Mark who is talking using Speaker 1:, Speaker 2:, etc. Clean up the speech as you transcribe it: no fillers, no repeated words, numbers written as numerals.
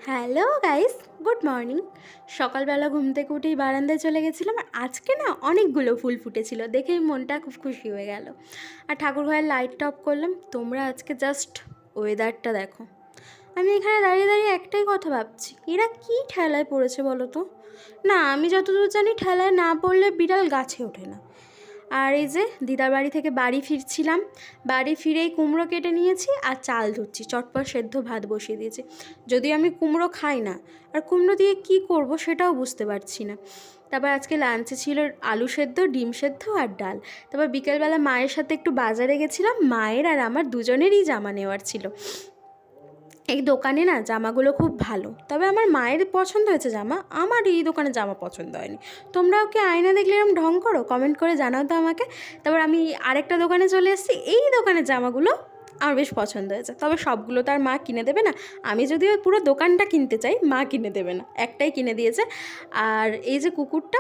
Speaker 1: Hello guys, good morning. সকালবেলা ঘুম থেকে উঠেই বারান্দায় চলে গেছিলাম, আর আজকে না অনেকগুলো ফুল ফুটেছিল, দেখেই মনটা খুব খুশি হয়ে গেল। আর ঠাকুর ঘরের লাইটটা অফ করলাম। তোমরা আজকে জাস্ট ওয়েদারটা দেখো। আমি এখানে দাঁড়িয়ে দাঁড়িয়ে একটাই কথা ভাবছি, এরা কি ঠেলায় পড়েছে বলো তো। না, আমি যতদূর জানি ঠেলায় না পড়লে বিড়াল গাছে ওঠে না। আর এই যে দিদার বাড়ি থেকে বাড়ি ফিরছিলাম, বাড়ি ফিরেই কুমড়ো কেটে নিয়েছি আর চাল ধুচ্ছি, চটপট সেদ্ধ ভাত বসিয়ে দিয়েছি। যদিও আমি কুমড়ো খাই না, আর কুমড়ো দিয়ে কি করব সেটাও বুঝতে পারছি না। তারপর আজকে লাঞ্চে ছিল আলু সেদ্ধ, ডিম সেদ্ধ আর ডাল। তারপর বিকেলবেলা মায়ের সাথে একটু বাজারে গেছিলাম, মায়ের আর আমার দুজনেরই জামা নেওয়ার ছিল। এই দোকানে না জামাগুলো খুব ভালো, তবে আমার মায়ের পছন্দ হয়েছে জামা, আমার এই দোকানে জামা পছন্দ হয়নি। তোমরাও কি আয়না দেখলে এরকম ঢং করো? কমেন্ট করে জানাও তো আমাকে। তারপর আমি আরেকটা দোকানে চলে এসেছি, এই দোকানের জামাগুলো আমার বেশ পছন্দ হয়েছে, তবে সবগুলো তো আর মা কিনে দেবে না। আমি যদিও পুরো দোকানটা কিনতে চাই, মা কিনে দেবে না, একটাই কিনে দিয়েছে। আর এই যে কুকুরটা,